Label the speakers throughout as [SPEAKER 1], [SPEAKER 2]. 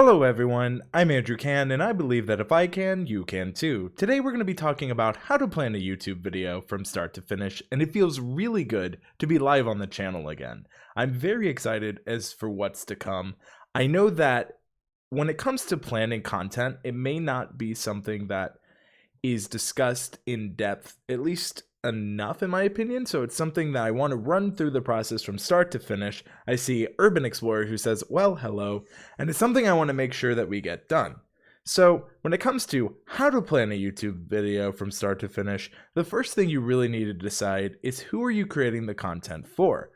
[SPEAKER 1] Hello everyone, I'm Andrew Can, and I believe that if I can, you can too. Today we're going to be talking about how to plan a YouTube video from start to finish, and it feels really good to be live on the channel again. I'm very excited as for what's to come. I know that when it comes to planning content, it may not be something that is discussed in depth, at least enough in my opinion, so it's something that I want to run through the process from start to finish. I see Urban Explorer who says, well, hello, and it's something I want to make sure that we get done. So when it comes to how to plan a YouTube video from start to finish, the first thing you really need to decide is who are you creating the content for.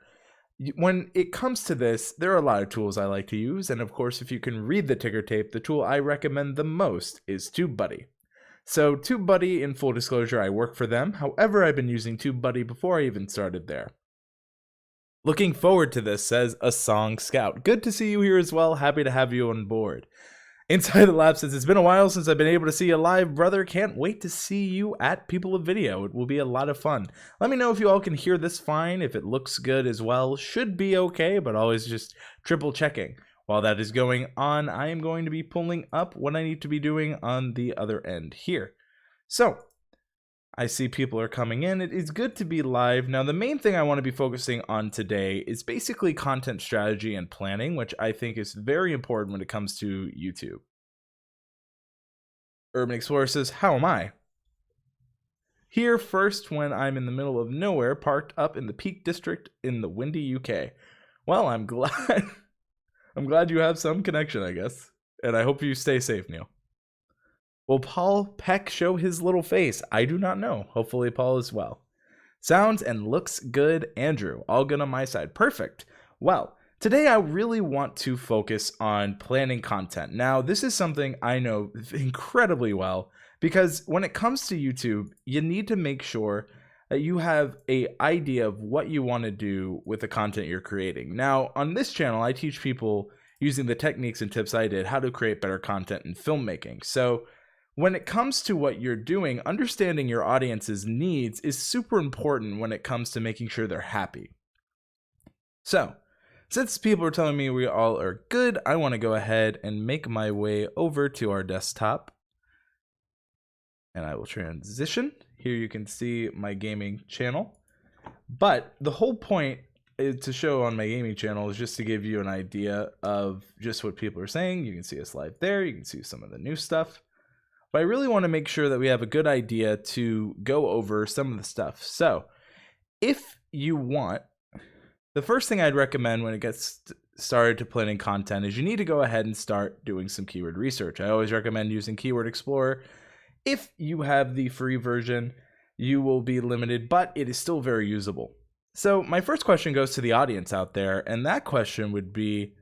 [SPEAKER 1] When it comes to this, there are a lot of tools I like to use, and of course if you can read the ticker tape, the tool I recommend the most is TubeBuddy. So TubeBuddy, in full disclosure, I work for them. However, I've been using TubeBuddy before I even started there. Looking forward to this, says A Song Scout. Good to see you here as well. Happy to have you on board. Inside the Lab says, it's been a while since I've been able to see you live, brother. Can't wait to see you at People of Video. It will be a lot of fun. Let me know if you all can hear this fine, if it looks good as well. Should be okay, but always just triple checking. While that is going on, I am going to be pulling up what I need to be doing on the other end here. So, I see people are coming in. It is good to be live. Now, the main thing I want to be focusing on today is basically content strategy and planning, which I think is very important when it comes to YouTube. Urban Explorer says, how am I? Here first when I'm in the middle of nowhere, parked up in the Peak District in the windy UK. Well, I'm glad... I'm glad you have some connection, I guess. And I hope you stay safe, Neil. Will Paul Peck show his little face? I do not know. Hopefully Paul is well. Sounds and looks good, Andrew. All good on my side. Perfect. Well, today I really want to focus on planning content. Now, this is something I know incredibly well because when it comes to YouTube, you need to make sure that you have an idea of what you want to do with the content you're creating. Now, on this channel, I teach people using the techniques and tips I did how to create better content in filmmaking. So when it comes to what you're doing, understanding your audience's needs is super important when it comes to making sure they're happy. So since people are telling me we all are good, I want to go ahead and make my way over to our desktop. And I will transition. Here you can see my gaming channel. But the whole point to show on my gaming channel is just to give you an idea of just what people are saying. You can see us live there. You can see some of the new stuff. But I really want to make sure that we have a good idea to go over some of the stuff. So if you want, the first thing I'd recommend when it gets started to planning content is you need to go ahead and start doing some keyword research. I always recommend using Keyword Explorer. If you have the free version, you will be limited, but it is still very usable. So my first question goes to the audience out there, and that question would be,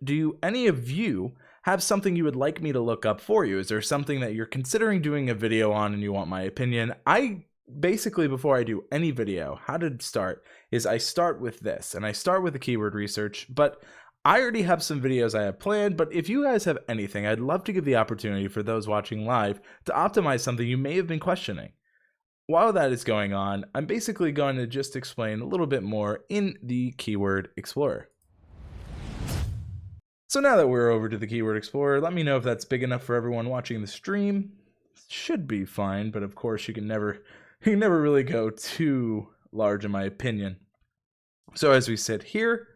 [SPEAKER 1] do any of you have something you would like me to look up for you? Is there something that you're considering doing a video on and you want my opinion? I basically, before I do any video, how to start is I start with this, and I start with the keyword research, but I already have some videos I have planned, but if you guys have anything, I'd love to give the opportunity for those watching live to optimize something you may have been questioning. While that is going on, I'm basically going to just explain a little bit more in the Keyword Explorer. So now that we're over to the Keyword Explorer, let me know if that's big enough for everyone watching the stream. Should be fine, but of course you can never really go too large in my opinion. So as we sit here,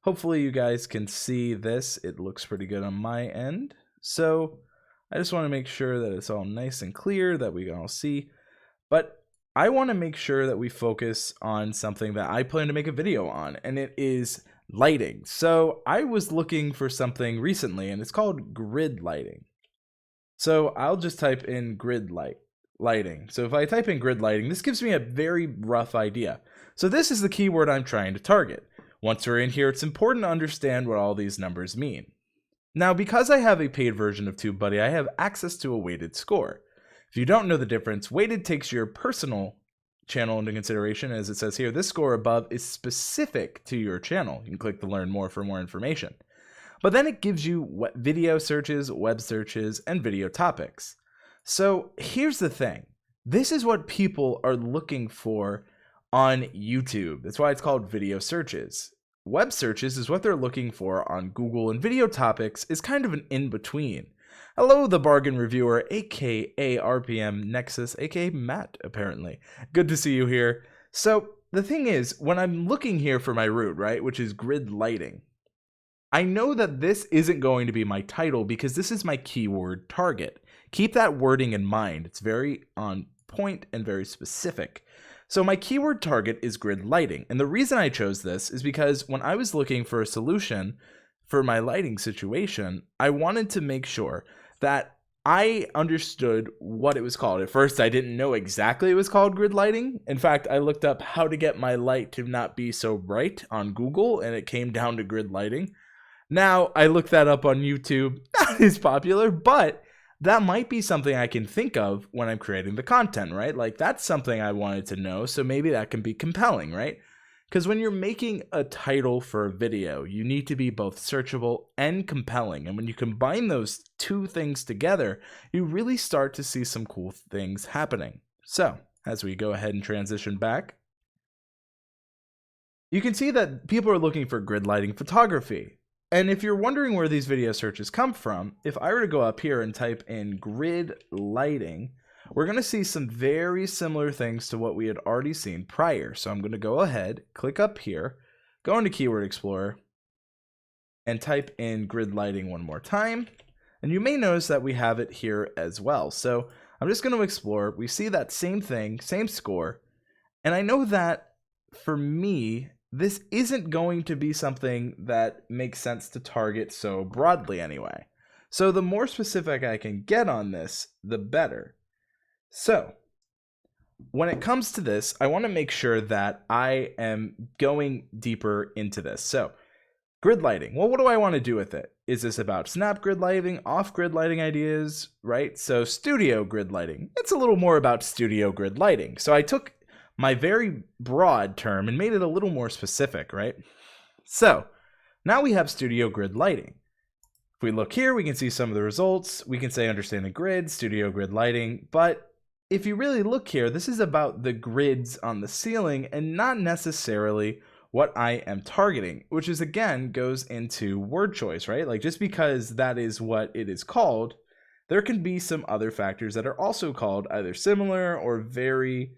[SPEAKER 1] hopefully you guys can see this. It looks pretty good on my end. So I just want to make sure that it's all nice and clear, that we can all see. But I want to make sure that we focus on something that I plan to make a video on, and it is lighting. So I was looking for something recently, and it's called grid lighting. So I'll just type in grid lighting. So if I type in grid lighting, this gives me a very rough idea. So this is the keyword I'm trying to target. Once we're in here, it's important to understand what all these numbers mean. Now, because I have a paid version of TubeBuddy, I have access to a weighted score. If you don't know the difference, weighted takes your personal channel into consideration. As it says here, this score above is specific to your channel. You can click the Learn More for more information. But then it gives you video searches, web searches, and video topics. So here's the thing. This is what people are looking for on YouTube. That's why it's called video searches. web searches is what they're looking for on Google, and video topics is kind of an in-between. Hello, the bargain reviewer, aka RPM Nexus, aka Matt, apparently. Good to see you here. So the thing is, when I'm looking here for my root, right, which is grid lighting, I know that this isn't going to be my title because this is my keyword target. Keep that wording in mind. It's very on point and very specific. So my keyword target is grid lighting. And the reason I chose this is because when I was looking for a solution for my lighting situation, I wanted to make sure that I understood what it was called. At first, I didn't know exactly it was called grid lighting. In fact, I looked up how to get my light to not be so bright on Google, and it came down to grid lighting. Now, I looked that up on YouTube. Not as popular, but that might be something I can think of when I'm creating the content, right? Like, that's something I wanted to know, so maybe that can be compelling, right? Because when you're making a title for a video, you need to be both searchable and compelling. And when you combine those two things together, you really start to see some cool things happening. So, as we go ahead and transition back, you can see that people are looking for grid lighting photography. And if you're wondering where these video searches come from, if I were to go up here and type in grid lighting, we're going to see some very similar things to what we had already seen prior. So I'm going to go ahead, click up here, go into Keyword Explorer, and type in grid lighting one more time. And you may notice that we have it here as well. So I'm just going to explore. We see that same thing, same score. And I know that for me, this isn't going to be something that makes sense to target so broadly anyway. So the more specific I can get on this, the better. So when it comes to this, I want to make sure that I am going deeper into this. So grid lighting. Well, what do I want to do with it? Is this about snap grid lighting, off grid lighting ideas, right? So studio grid lighting. It's a little more about studio grid lighting. So I took my very broad term and made it a little more specific, right? So now we have studio grid lighting. If we look here, we can see some of the results. We can say understanding grid, studio grid lighting, but if you really look here, this is about the grids on the ceiling and not necessarily what I am targeting, which is again goes into word choice, right? Like just because that is what it is called, there can be some other factors that are also called either similar or very.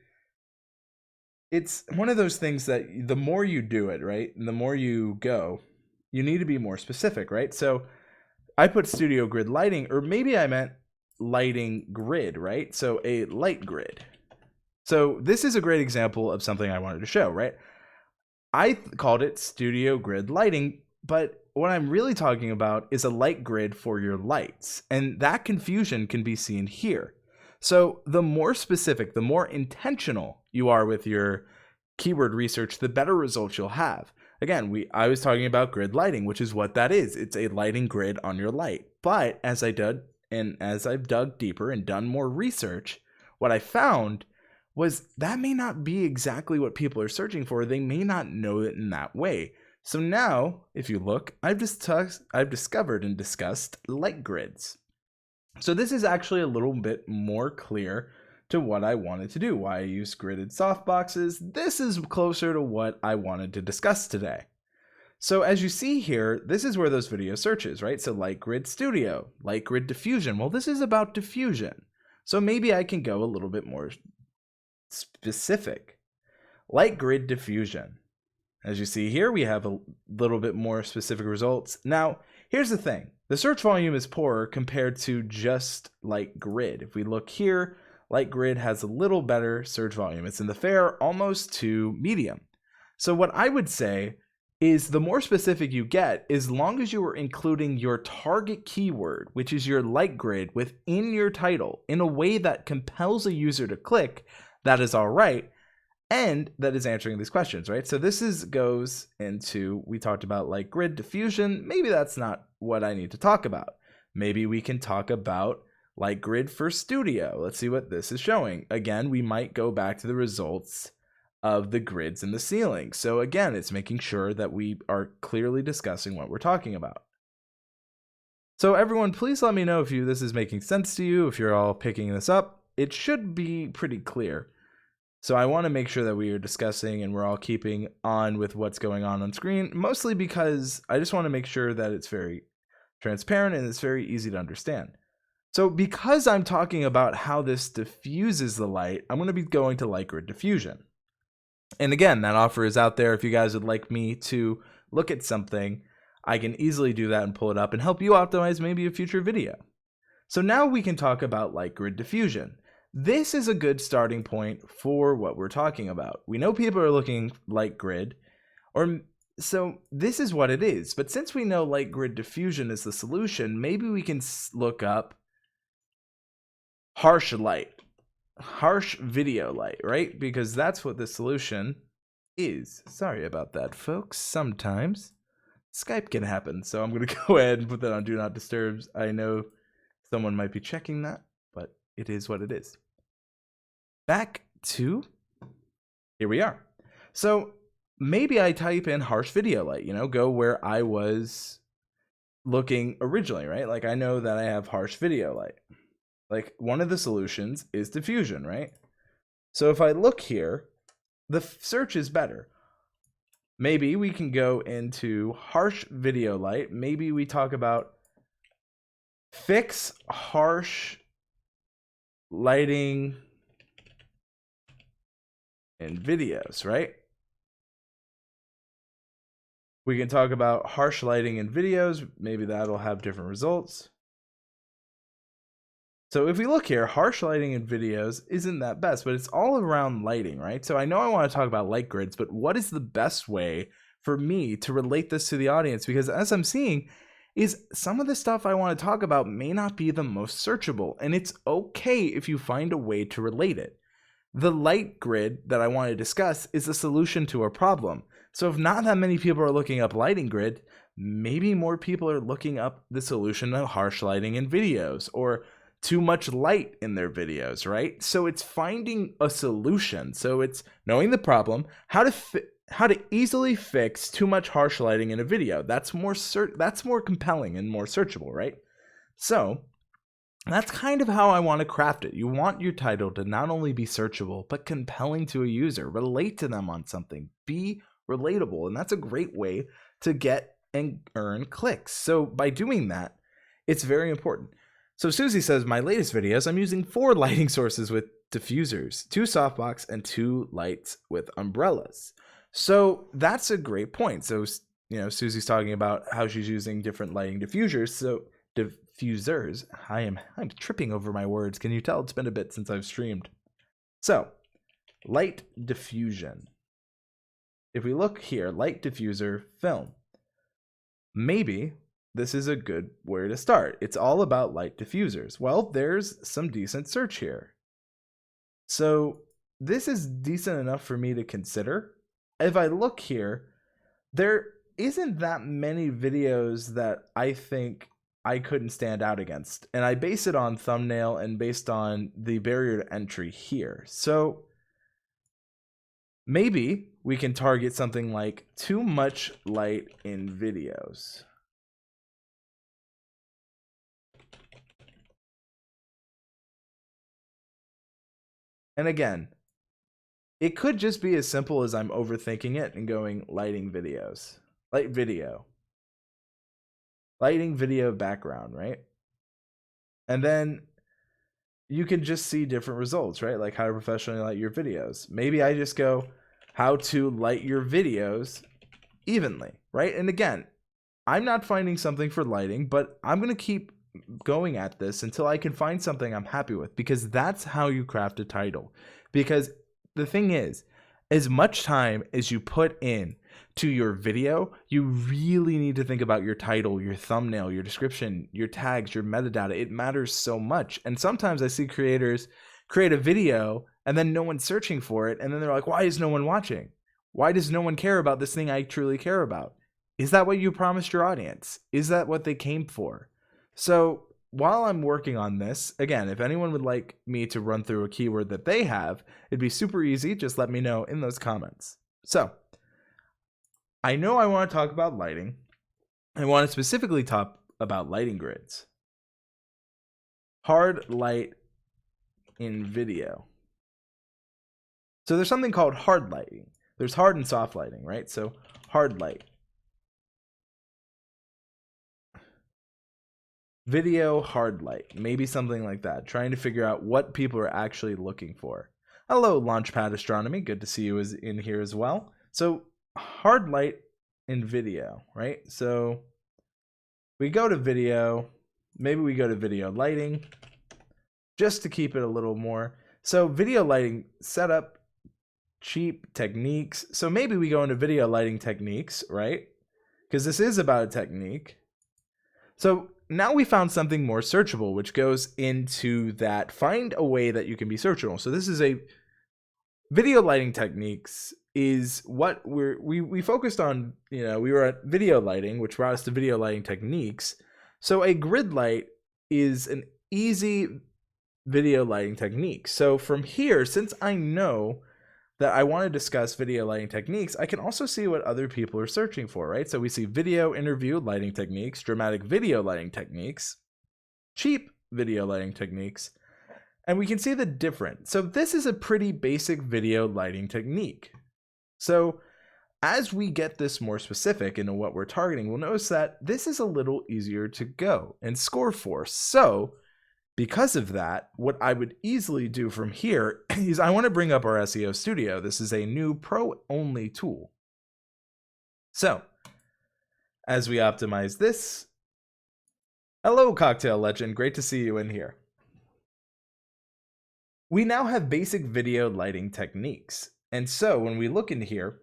[SPEAKER 1] It's one of those things that the more you do it, right, and the more you go, you need to be more specific, right? So I put studio grid lighting, or maybe I meant lighting grid, right? So a light grid. So this is a great example of something I wanted to show, right? I called it studio grid lighting, but what I'm really talking about is a light grid for your lights. And that confusion can be seen here. So the more specific, the more intentional you are with your keyword research, the better results you'll have. Again, I was talking about grid lighting, which is what that is. It's a lighting grid on your light. But as I've dug deeper and done more research, what I found was that may not be exactly what people are searching for. They may not know it in that way. So now, if you look, I've discovered and discussed light grids. So this is actually a little bit more clear to what I wanted to do, why I use gridded softboxes. This is closer to what I wanted to discuss today. So as you see here, this is where those video searches, right? So light grid studio, light grid diffusion. Well, this is about diffusion. So maybe I can go a little bit more specific. Light grid diffusion. As you see here, we have a little bit more specific results. Now, here's the thing. The search volume is poorer compared to just light grid. If we look here, light grid has a little better search volume. It's in the fair almost to medium. So what I would say is the more specific you get, as long as you are including your target keyword, which is your light grid, within your title in a way that compels a user to click, that is all right. And that is answering these questions, right? So this goes into, we talked about light grid diffusion. Maybe that's not what I need to talk about. Maybe we can talk about light grid for studio. Let's see what this is showing. Again, we might go back to the results of the grids in the ceiling. So again, it's making sure that we are clearly discussing what we're talking about. So everyone, please let me know if this is making sense to you, if you're all picking this up. It should be pretty clear. So I want to make sure that we are discussing and we're all keeping on with what's going on screen, mostly because I just want to make sure that it's very transparent and it's very easy to understand. So because I'm talking about how this diffuses the light, I'm going to be going to light grid diffusion. And again, that offer is out there. If you guys would like me to look at something, I can easily do that and pull it up and help you optimize maybe a future video. So now we can talk about light grid diffusion. This is a good starting point for what we're talking about. We know people are looking light grid, so this is what it is. But since we know light grid diffusion is the solution, maybe we can look up harsh video light, right? Because that's what the solution is. Sorry about that, folks. Sometimes Skype can happen, so I'm going to go ahead and put that on Do Not Disturb. I know someone might be checking that, but it is what it is. Back to, here we are. So maybe I type in harsh video light, go where I was looking originally, right? Like I know that I have harsh video light. Like one of the solutions is diffusion, right? So if I look here, the search is better. Maybe we can go into harsh video light. Maybe we talk about fix harsh lighting in videos, right? We can talk about harsh lighting in videos. Maybe that'll have different results. So if we look here, harsh lighting in videos isn't that best, but it's all around lighting, right? So I know I want to talk about light grids, but what is the best way for me to relate this to the audience? Because as I'm seeing, is some of the stuff I want to talk about may not be the most searchable, and it's okay if you find a way to relate it. The light grid that I want to discuss is a solution to a problem. So if not that many people are looking up lighting grid, maybe more people are looking up the solution to harsh lighting in videos or too much light in their videos, right? So it's finding a solution. So it's knowing the problem, how to easily fix too much harsh lighting in a video. That's more compelling and more searchable, right? So that's kind of how I want to craft it. You want your title to not only be searchable, but compelling to a user. Relate to them on something. Be relatable. And that's a great way to get and earn clicks. So by doing that, it's very important. So Susie says, my latest videos, I'm using 4 lighting sources with diffusers, 2 softbox, and 2 lights with umbrellas. So that's a great point. So, Susie's talking about how she's using different lighting diffusers. So diffusers, I'm tripping over my words. Can you tell? It's been a bit since I've streamed. So light diffusion. If we look here, light diffuser film, maybe this is a good where to start. It's all about light diffusers. Well, there's some decent search here. So this is decent enough for me to consider. If I look here, there isn't that many videos that I think I couldn't stand out against. And I base it on thumbnail and based on the barrier to entry here. So maybe we can target something like too much light in videos. And again, it could just be as simple as I'm overthinking it and going lighting videos. Light video. Lighting video background, right? And then you can just see different results, right? Like how to professionally light your videos. Maybe I just go how to light your videos evenly, right? And again, I'm not finding something for lighting, but I'm going to keep going at this until I can find something I'm happy with, because that's how you craft a title. Because the thing is, as much time as you put in to your video, you really need to think about your title, your thumbnail, your description, your tags, your metadata. It matters so much. And sometimes I see creators create a video and then no one's searching for it. And then they're like, why is no one watching? Why does no one care about this thing I truly care about? Is that what you promised your audience? Is that what they came for? So while I'm working on this, again, if anyone would like me to run through a keyword that they have, it'd be super easy. Just let me know in those comments. So I know I want to talk about lighting. I want to specifically talk about lighting grids. Hard light in video. So there's something called hard lighting. There's hard and soft lighting, right? So hard light. Video hard light, maybe something like that. Trying to figure out what people are actually looking for. Hello, Launchpad Astronomy. Good to see you in here as well. So hard light in video, right? So we go to video. Maybe we go to video lighting just to keep it a little more. So video lighting setup, cheap techniques. So maybe we go into video lighting techniques, right? Because this is about a technique. So now we found something more searchable, which goes into that find a way that you can be searchable. So this is a video lighting techniques is what we focused on. We were at video lighting, which brought us to video lighting techniques. So a grid light is an easy video lighting technique. So from here, since I know that I want to discuss video lighting techniques, I can also see what other people are searching for, right? So we see video interview lighting techniques, dramatic video lighting techniques, cheap video lighting techniques, and we can see the difference. So this is a pretty basic video lighting technique. So as we get this more specific into what we're targeting, we'll notice that this is a little easier to go and score for. So because of that, what I would easily do from here is I want to bring up our SEO Studio. This is a new pro-only tool. So, as we optimize this, hello Cocktail Legend, great to see you in here. We now have basic video lighting techniques. And so when we look in here,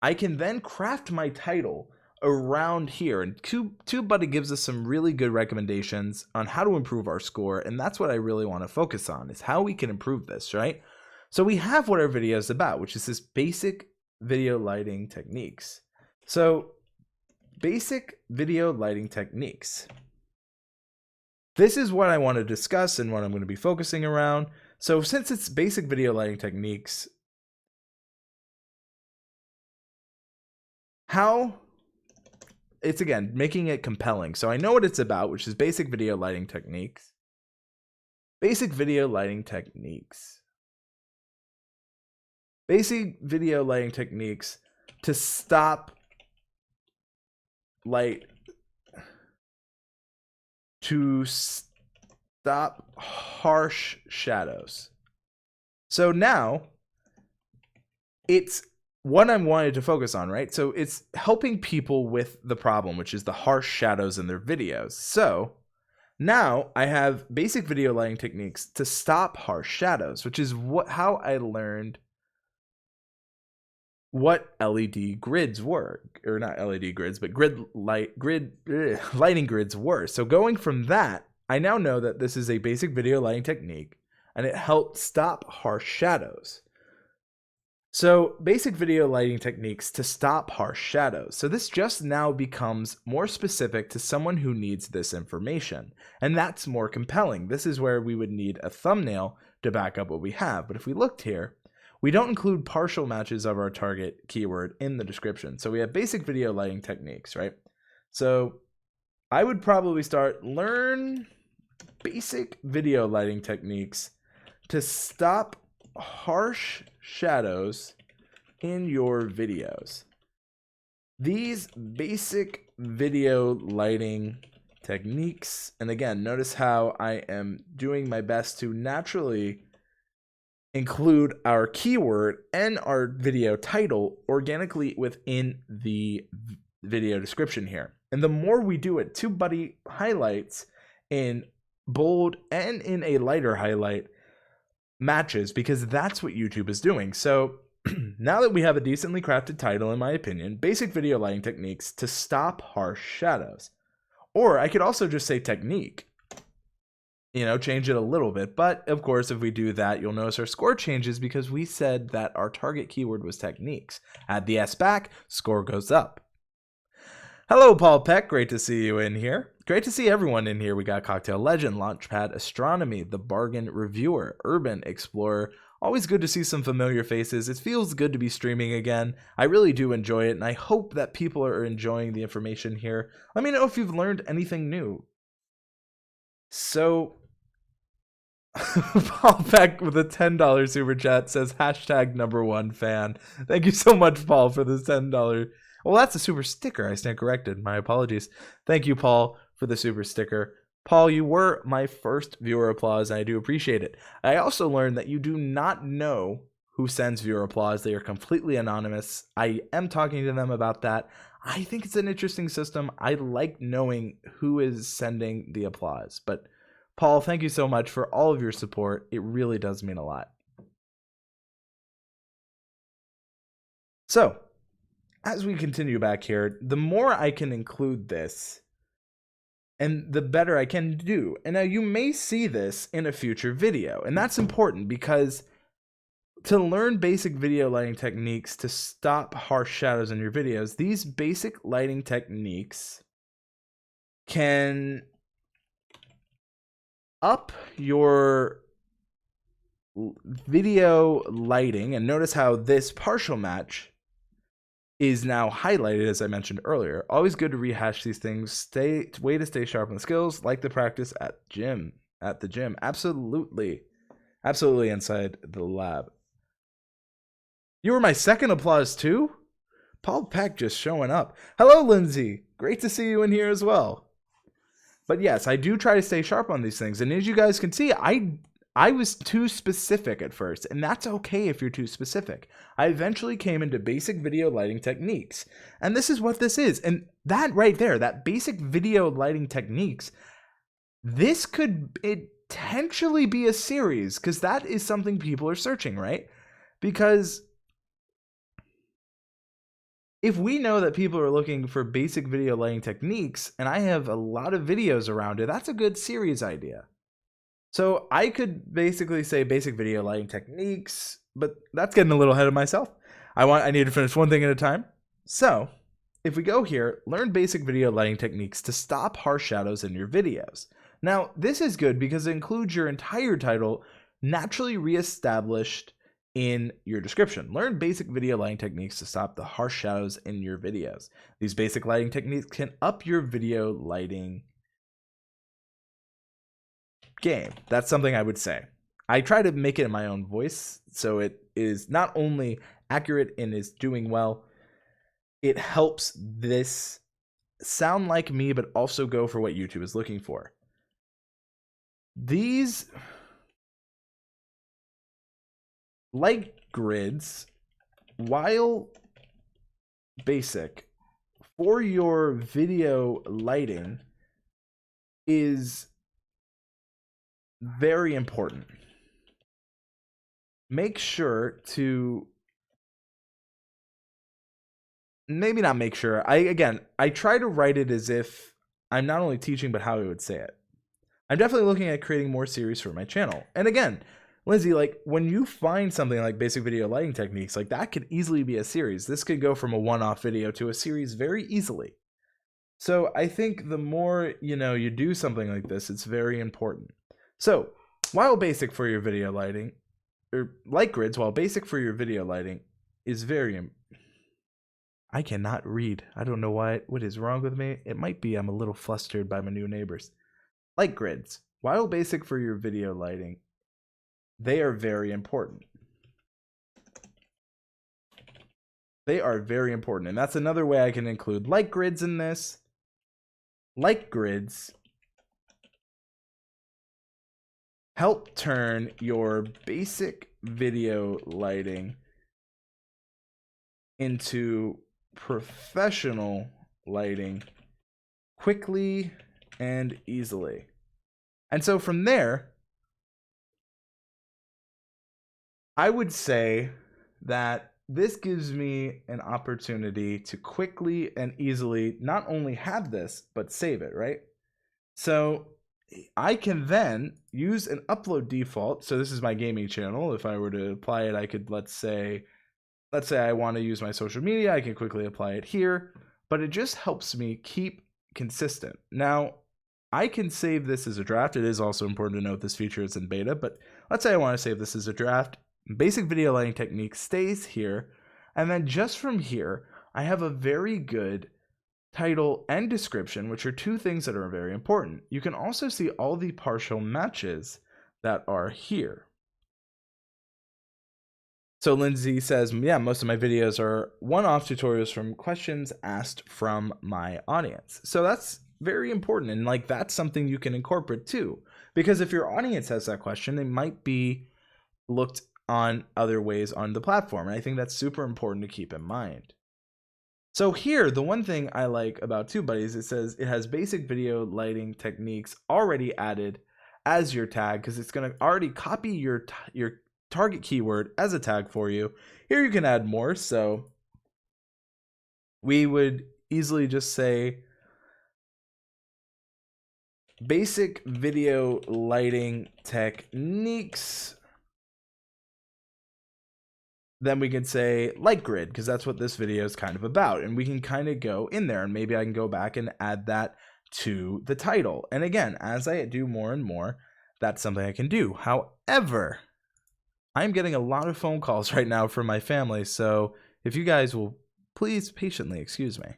[SPEAKER 1] I can then craft my title around here, and TubeBuddy gives us some really good recommendations on how to improve our score, and that's what I really want to focus on, is how we can improve this, right? So we have what our video is about, which is this basic video lighting techniques. So basic video lighting techniques. This is what I want to discuss and what I'm going to be focusing around. So since it's basic video lighting techniques, how it's, again, making it compelling. So I know what it's about, which is basic video lighting techniques. Basic video lighting techniques. Basic video lighting techniques to stop light, to stop harsh shadows. So now it's what I'm wanting to focus on, right? So it's helping people with the problem, which is the harsh shadows in their videos. So now I have basic video lighting techniques to stop harsh shadows, which is how I learned what LED grids were, or not LED grids, but lighting grids were. So going from that, I now know that this is a basic video lighting technique, and it helped stop harsh shadows. So basic video lighting techniques to stop harsh shadows. So this just now becomes more specific to someone who needs this information, and that's more compelling. This is where we would need a thumbnail to back up what we have. But if we looked here, we don't include partial matches of our target keyword in the description. So we have basic video lighting techniques, right? So I would probably learn basic video lighting techniques to stop harsh shadows in your videos. These basic video lighting techniques, and again, notice how I am doing my best to naturally include our keyword and our video title organically within the video description here. And the more we do it, TubeBuddy highlights in bold and in a lighter highlight matches, because that's what YouTube is doing. So now that we have a decently crafted title, in my opinion, basic video lighting techniques to stop harsh shadows. Or I could also just say technique, change it a little bit. But of course, if we do that, you'll notice our score changes because we said that our target keyword was techniques. Add the S back, score goes up. Hello, Paul Peck. Great to see you in here. Great to see everyone in here. We got Cocktail Legend, Launchpad Astronomy, The Bargain Reviewer, Urban Explorer. Always good to see some familiar faces. It feels good to be streaming again. I really do enjoy it, and I hope that people are enjoying the information here. Let me know if you've learned anything new. So Paul Peck with a $10 super chat says hashtag #1 fan. Thank you so much, Paul, for the $10. Well, that's a super sticker. I stand corrected. My apologies. Thank you, Paul, for the super sticker. Paul, you were my first viewer applause, and I do appreciate it. I also learned that you do not know who sends viewer applause. They are completely anonymous. I am talking to them about that. I think it's an interesting system. I like knowing who is sending the applause. But Paul, thank you so much for all of your support. It really does mean a lot. So, as we continue back here, the more I can include this, and the better I can do. And now you may see this in a future video, and that's important because to learn basic video lighting techniques to stop harsh shadows in your videos, these basic lighting techniques can up your video lighting. And notice how this partial match is now highlighted, as I mentioned earlier. Always good to rehash these things. Way to stay sharp on the skills, like the practice at the gym. Absolutely inside the lab. You were my second applause too? Paul Peck just showing up. Hello, Lindsay. Great to see you in here as well. But yes, I do try to stay sharp on these things. And as you guys can see, I was too specific at first, and that's okay if you're too specific. I eventually came into basic video lighting techniques, and this is what this is. And that right there, that basic video lighting techniques, this could potentially be a series, because that is something people are searching, right? Because if we know that people are looking for basic video lighting techniques, and I have a lot of videos around it, that's a good series idea. So I could basically say basic video lighting techniques, but that's getting a little ahead of myself. I need to finish one thing at a time. So if we go here, learn basic video lighting techniques to stop harsh shadows in your videos. Now, this is good because it includes your entire title naturally reestablished in your description. Learn basic video lighting techniques to stop the harsh shadows in your videos. These basic lighting techniques can up your video lighting game. That's something I would say. I try to make it in my own voice, so it is not only accurate and is doing well, it helps this sound like me, but also go for what YouTube is looking for. These light grids, while basic for your video lighting, is very important. Make sure to maybe not make sure. I try to write it as if I'm not only teaching, but how I would say it. I'm definitely looking at creating more series for my channel. And again, Lindsay, like when you find something like basic video lighting techniques, like that could easily be a series. This could go from a one-off video to a series very easily. So I think the more, you do something like this, it's very important. So while basic for your video lighting, or light grids, while basic for your video lighting is I cannot read. I don't know what is wrong with me. It might be I'm a little flustered by my new neighbors. Light grids, while basic for your video lighting, they are very important. They are very important. And that's another way I can include light grids in this. Light grids help turn your basic video lighting into professional lighting quickly and easily. And so from there, I would say that this gives me an opportunity to quickly and easily not only have this, but save it, right? So I can then use an upload default. So this is my gaming channel. If I were to apply it, I could, let's say I want to use my social media, I can quickly apply it here, but it just helps me keep consistent. Now, I can save this as a draft. It is also important to note this feature is in beta, but let's say I want to save this as a draft. Basic video lighting technique stays here, and then just from here, I have a very good title and description, which are two things that are very important. You can also see all the partial matches that are here. So Lindsay says, yeah, most of my videos are one-off tutorials from questions asked from my audience. So that's very important. And like, that's something you can incorporate too. Because if your audience has that question, it might be looked on other ways on the platform. And I think that's super important to keep in mind. So here, the one thing I like about TubeBuddies, it says it has basic video lighting techniques already added as your tag, because it's going to already copy your target keyword as a tag for you. Here you can add more. So we would easily just say basic video lighting techniques. Then we can say light grid, because that's what this video is kind of about. And we can kind of go in there, and maybe I can go back and add that to the title. And again, as I do more and more, that's something I can do. However, I'm getting a lot of phone calls right now from my family, so if you guys will please patiently excuse me.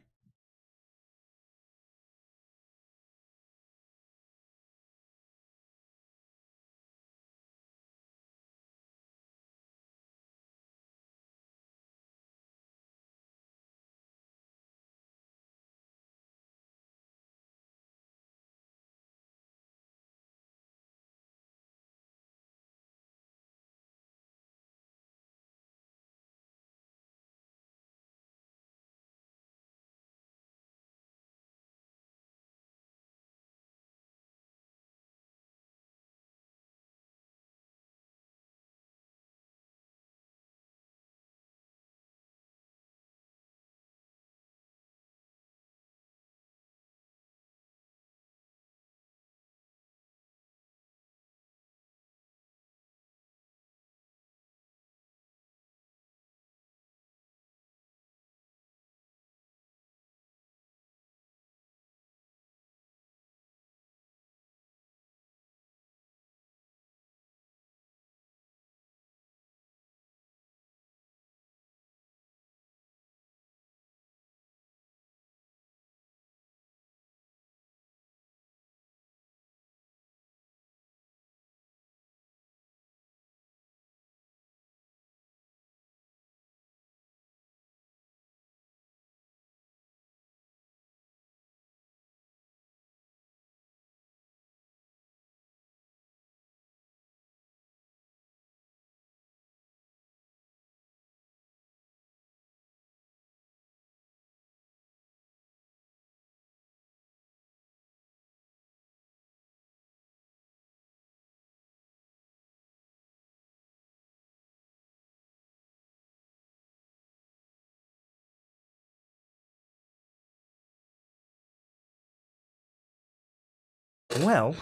[SPEAKER 1] Well,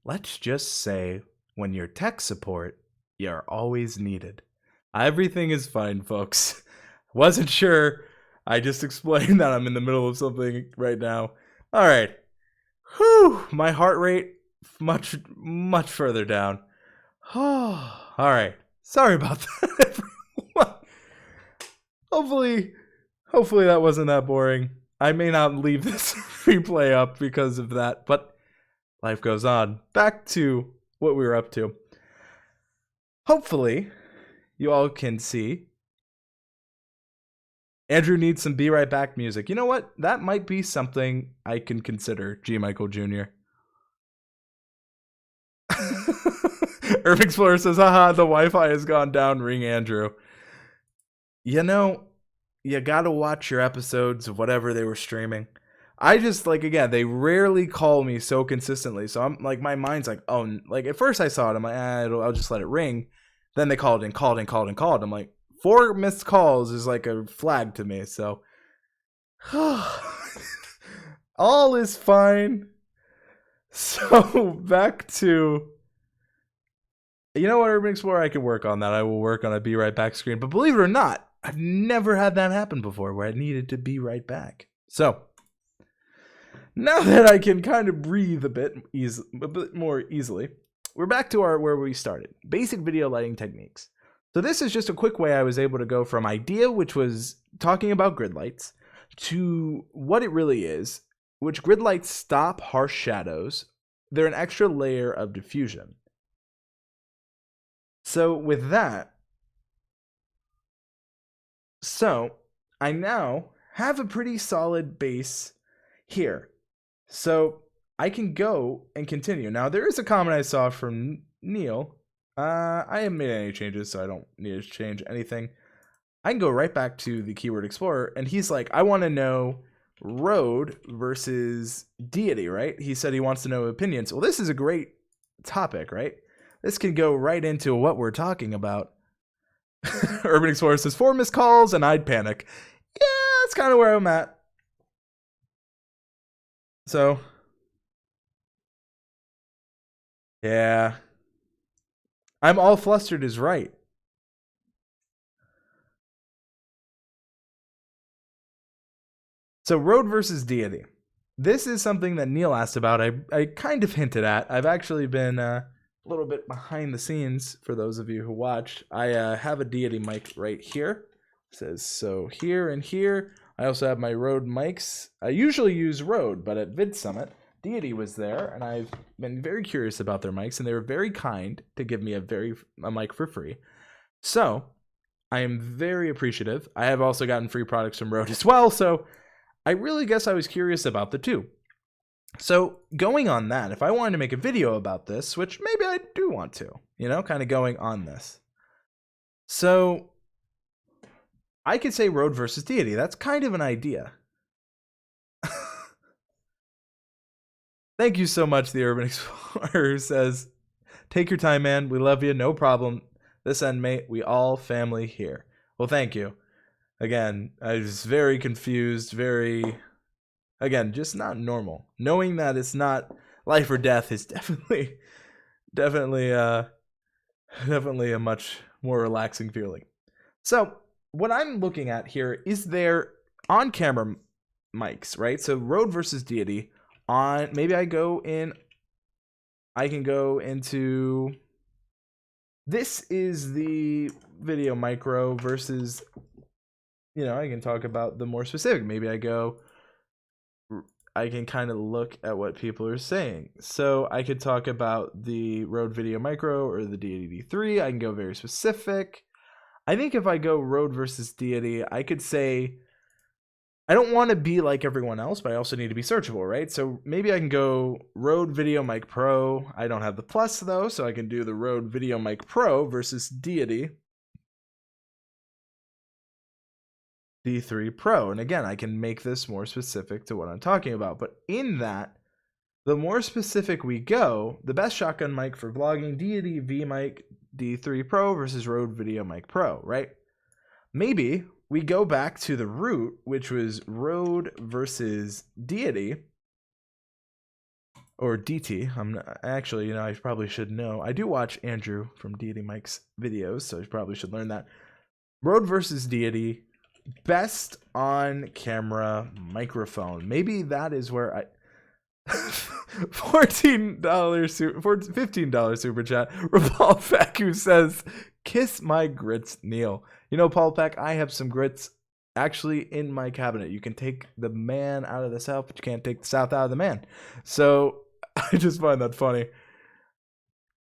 [SPEAKER 1] let's just say when you're tech support, you're always needed. Everything is fine, folks. Wasn't sure. I just explained that I'm in the middle of something right now. All right. Whew, my heart rate much further down. All right. Sorry about that, everyone. Hopefully that wasn't that boring. I may not leave this replay up because of that, but life goes on. Back to what we were up to. Hopefully, you all can see. Andrew needs some Be Right Back music. You know what? That might be something I can consider, G. Michael Jr. Urban Explorer says, haha, the Wi-Fi has gone down, ring Andrew. You know, you gotta watch your episodes of whatever they were streaming. I just, like, again, they rarely call me so consistently. So I'm like, my mind's like, oh, like at first I saw it. I'm like, I'll just let it ring. Then they called. I'm like, 4 missed calls is like a flag to me. So all is fine. So back to, you know what, Urban Explorer, I can work on that. I will work on a Be Right Back screen. But believe it or not, I've never had that happen before where I needed to be right back. So now that I can kind of breathe a bit more easily, we're back to where we started. Basic video lighting techniques. So this is just a quick way I was able to go from idea, which was talking about grid lights, to what it really is, which grid lights stop harsh shadows. They're an extra layer of diffusion. So with that, I now have a pretty solid base here. So I can go and continue. Now there is a comment I saw from Neil. I haven't made any changes, so I don't need to change anything. I can go right back to the Keyword Explorer, and he's like, I want to know road versus deity, right? He said he wants to know opinions. Well, this is a great topic, right? This can go right into what we're talking about. Urban Explorer says 4 missed calls and I'd panic. Yeah, that's kind of where I'm at. So, yeah. I'm all flustered is right. So, road versus deity. This is something that Neil asked about. I kind of hinted at. I've actually been a little bit behind the scenes for those of you who watch. I have a deity mic right here. It says so here and here. I also have my Rode mics. I usually use Rode, but at Vid Summit, Deity was there, and I've been very curious about their mics, and they were very kind to give me a mic for free. So I am very appreciative. I have also gotten free products from Rode as well, so I really guess I was curious about the two. So going on that, if I wanted to make a video about this, which maybe I do want to, kind of going on this. So I could say Rode versus Deity. That's kind of an idea. Thank you so much, the Urban Explorer, who says, take your time, man. We love you. No problem. This end, mate. We all family here. Well, thank you. Again, I was very confused, again, just not normal. Knowing that it's not life or death is definitely a much more relaxing feeling. So what I'm looking at here is their on-camera mics, right? So Rode versus Deity. Maybe I can go into, this is the video micro versus, I can talk about the more specific. Maybe I can kind of look at what people are saying. So I could talk about the Rode Video Micro or the Deity D3. I can go very specific. I think if I go Rode versus Deity, I could say, I don't want to be like everyone else, but I also need to be searchable, right? So maybe I can go Rode Video Mic Pro. I don't have the Plus, though, so I can do the Rode Video Mic Pro versus Deity D3 Pro. And again, I can make this more specific to what I'm talking about. But in that, the more specific we go, the best shotgun mic for vlogging, Deity V-Mic D3 Pro versus Rode Video Mic Pro, right? Maybe we go back to the root, which was Rode versus Deity, or DT. I probably should know. I do watch Andrew from Deity Mike's videos, so I probably should learn that. Rode versus Deity, best on camera microphone. Maybe that is where I $15 super chat. Paul Peck, who says, kiss my grits, Neil. Paul Peck, I have some grits actually in my cabinet. You can take the man out of the South, but you can't take the South out of the man. So I just find that funny.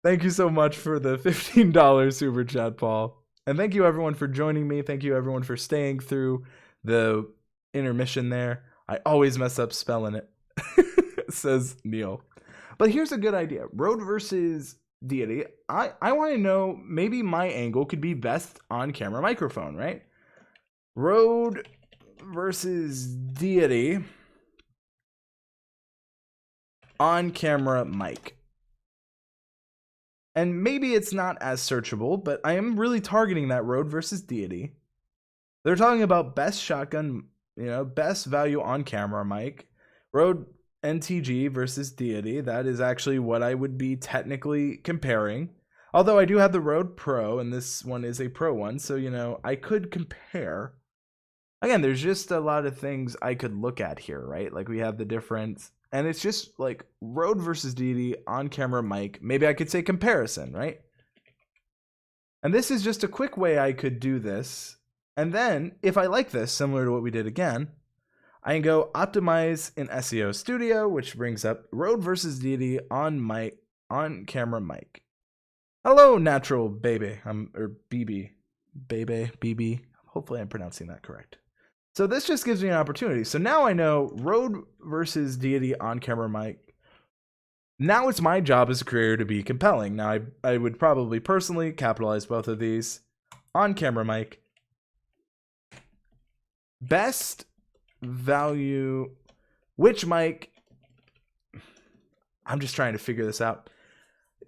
[SPEAKER 1] Thank you so much for the $15 super chat, Paul. And thank you everyone for joining me. Thank you everyone for staying through the intermission there. I always mess up spelling it, says Neil. But here's a good idea. Rode versus Deity. I want to know, maybe my angle could be best on camera microphone, right? Rode versus Deity on camera mic. And maybe it's not as searchable, but I am really targeting that Rode versus Deity. They're talking about best shotgun, best value on camera mic. Rode NTG versus Deity. That is actually what I would be technically comparing. Although I do have the Rode Pro, and this one is a Pro one, so, I could compare. Again, there's just a lot of things I could look at here, right? Like we have the difference. And it's just like Rode versus Deity on camera mic. Maybe I could say comparison, right? And this is just a quick way I could do this. And then if I like this, similar to what we did again, I can go optimize in SEO Studio, which brings up Rode versus Deity on camera mic. Hello, natural baby. Or BB. BB. Hopefully I'm pronouncing that correct. So this just gives me an opportunity. So now I know Rode versus Deity on camera mic. Now it's my job as a creator to be compelling. Now I would probably personally capitalize both of these. On camera mic. Best value. Which mic? I'm just trying to figure this out.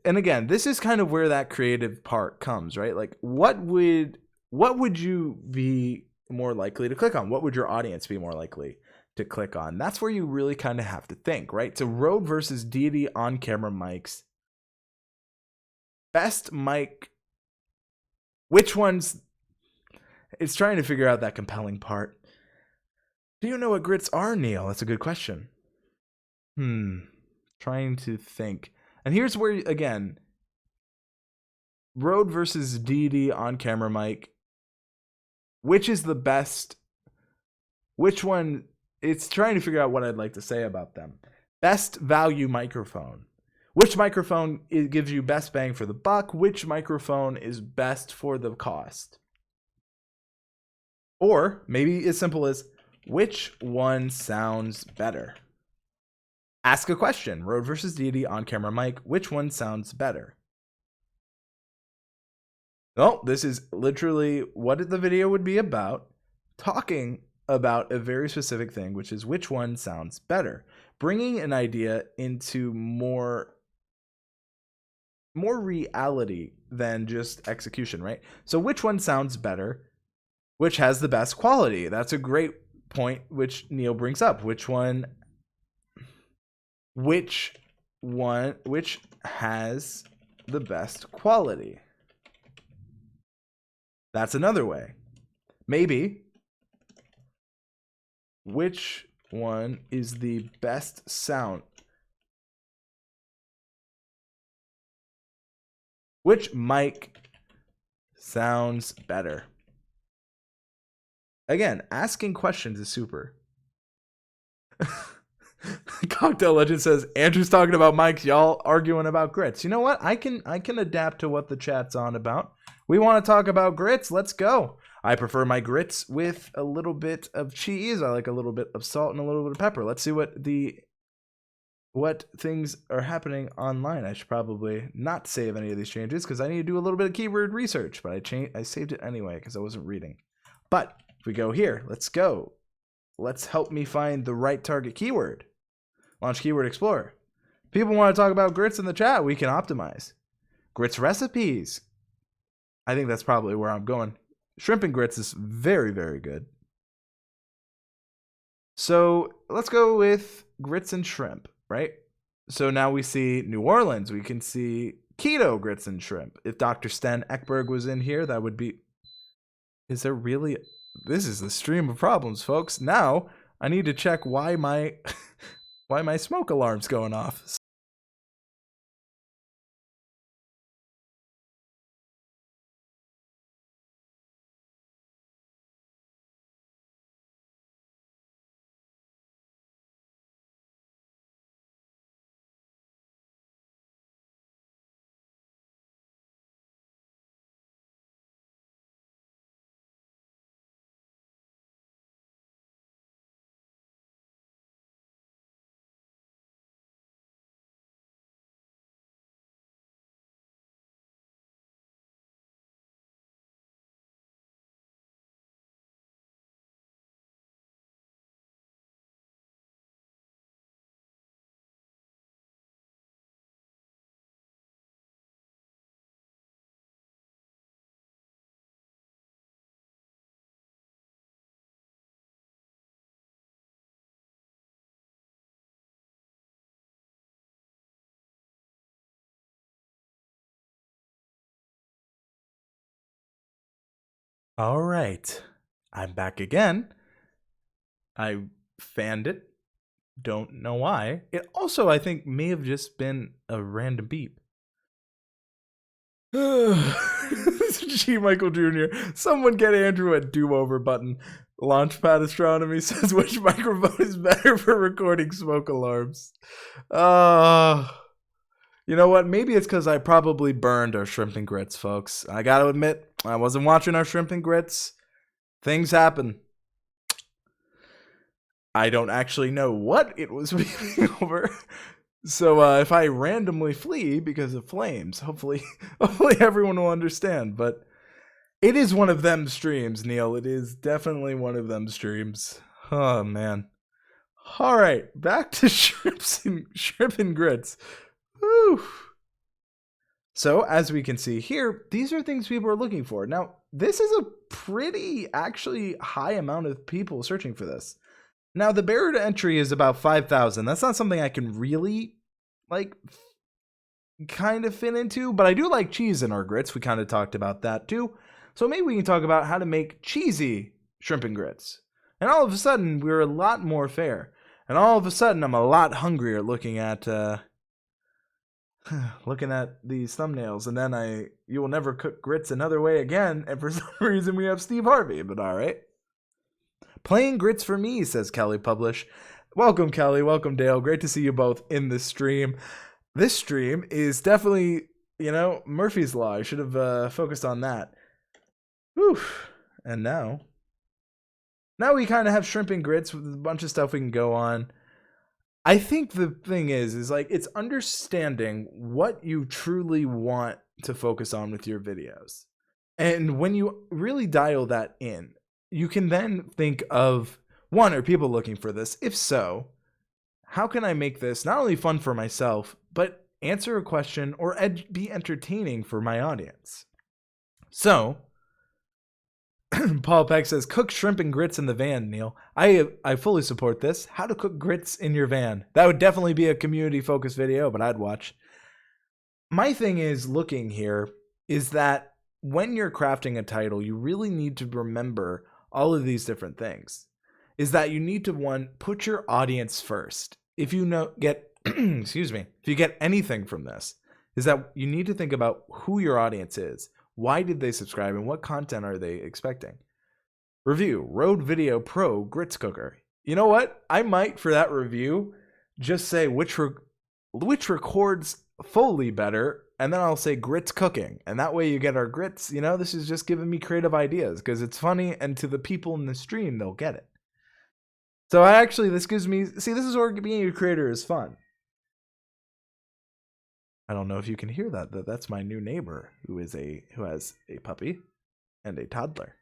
[SPEAKER 1] And again, this is kind of where that creative part comes, right? Like what would you be more likely to click on? What would your audience be more likely to click on? That's where you really kind of have to think, right? So Rode versus Deity on camera mics. Best mic. Which ones? It's trying to figure out that compelling part. Do you know what grits are, Neil? That's a good question. Trying to think. And here's where, again, Rode versus Deity on camera mic. Which is the best? Which one? It's trying to figure out what I'd like to say about them. Best value microphone. Which microphone gives you best bang for the buck? Which microphone is best for the cost? Or maybe as simple as, which one sounds better? Ask a question. Rode versus Deity on camera mic. Which one sounds better? Oh, this is literally what the video would be about. Talking about a very specific thing, which is which one sounds better. Bringing an idea into more reality than just execution, right? So which one sounds better? Which has the best quality? That's a great point, which Neil brings up. Which has the best quality? That's another way. Maybe, which one is the best sound? Which mic sounds better? Again, asking questions is super. Cocktail Legend says, Andrew's talking about mics, y'all arguing about grits. You know what? I can adapt to what the chat's on about. We want to talk about grits. Let's go. I prefer my grits with a little bit of cheese. I like a little bit of salt and a little bit of pepper. Let's see what things are happening online. I should probably not save any of these changes because I need to do a little bit of keyword research, but I saved it anyway because I wasn't reading. But if we go here, let's go. Let's help me find the right target keyword. Launch Keyword Explorer. People want to talk about grits in the chat. We can optimize. Grits recipes. I think that's probably where I'm going. Shrimp and grits is very, very good. So let's go with grits and shrimp, right? So now we see New Orleans. We can see keto grits and shrimp. If Dr. Sten Ekberg was in here, that would be... Is there really... This is the stream of problems, folks. Now I need to check why my smoke alarm's going off. All right, I'm back again. I fanned it. Don't know why. It also, I think, may have just been a random beep. G. Michael Jr. Someone get Andrew a do-over button. Launchpad Astronomy says, which microphone is better for recording smoke alarms? You know what? Maybe it's because I probably burned our shrimp and grits, folks. I gotta admit, I wasn't watching our shrimp and grits. Things happen. I don't actually know what it was beeping over. So if I randomly flee because of flames, hopefully everyone will understand. But it is one of them streams, Neil. It is definitely one of them streams. Oh man. All right, back to shrimp and grits. Whew. So as we can see here, these are things people are looking for. Now, this is a pretty actually high amount of people searching for this. Now, the barrier to entry is about 5,000. That's not something I can really like kind of fit into, but I do like cheese in our grits. We kind of talked about that too. So maybe we can talk about how to make cheesy shrimp and grits. And all of a sudden, we're a lot more fair. And all of a sudden, I'm a lot hungrier looking at these thumbnails. And then you will never cook grits another way again. And for some reason, we have Steve Harvey. But all right. Playing grits for me, says Kelly Publish. Welcome, Kelly. Welcome, Dale. Great to see you both in this stream. This stream is definitely, Murphy's Law. I should have focused on that. Whew. And now we kind of have shrimp and grits with a bunch of stuff we can go on. I think the thing is like it's understanding what you truly want to focus on with your videos. And when you really dial that in, you can then think of, one, are people looking for this? If so, how can I make this not only fun for myself, but answer a question or be entertaining for my audience? So, Paul Peck says, cook shrimp and grits in the van, Neil. I fully support this. How to cook grits in your van. That would definitely be a community-focused video, but I'd watch. My thing is looking here is that when you're crafting a title, you really need to remember all of these different things. Is that you need to, one, put your audience first. If you get excuse me, if you get anything from this, is that you need to think about who your audience is. Why did they subscribe and what content are they expecting? Review, Rode Video Pro Grits Cooker. You know what? I might, for that review, just say which records Foley better, and then I'll say grits cooking. And that way you get our grits. This is just giving me creative ideas because it's funny, and to the people in the stream, they'll get it. So this gives me, this is where being a creator is fun. I don't know if you can hear that. That's my new neighbor who has a puppy and a toddler.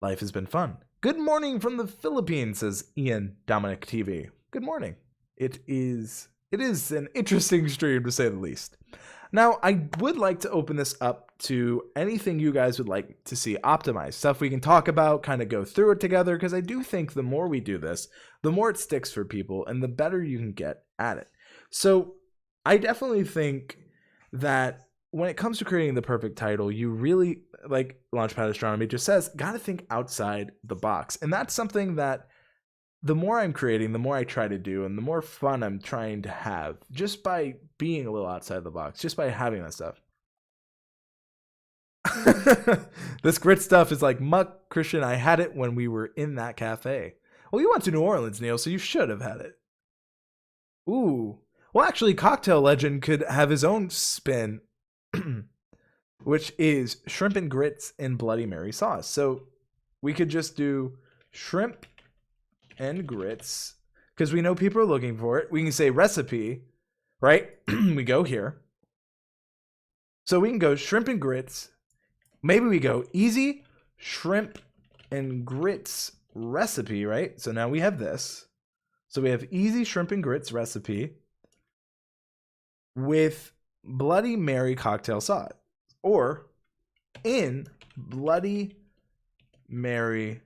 [SPEAKER 1] Life has been fun. Good morning from the Philippines, says Ian Dominic TV. Good morning. It is an interesting stream, to say the least. Now, I would like to open this up to anything you guys would like to see optimized, stuff we can talk about, kind of go through it together, because I do think the more we do this, the more it sticks for people, and the better you can get at it. So I definitely think that when it comes to creating the perfect title, you really, like Launchpad Astronomy just says, got to think outside the box. And that's something that the more I'm creating, the more I try to do, and the more fun I'm trying to have just by being a little outside the box, just by having that stuff. This grit stuff is like muck, Christian. I had it when we were in that cafe. Well, you went to New Orleans, Neil, so you should have had it. Ooh. Well, actually, Cocktail Legend could have his own spin, which is shrimp and grits in Bloody Mary sauce. So we could just do shrimp and grits because we know people are looking for it. We can say recipe, right? We go here. So we can go shrimp and grits. Maybe we go easy shrimp and grits recipe, right? So now we have this. So we have easy shrimp and grits recipe with Bloody Mary cocktail sauce, or in Bloody Mary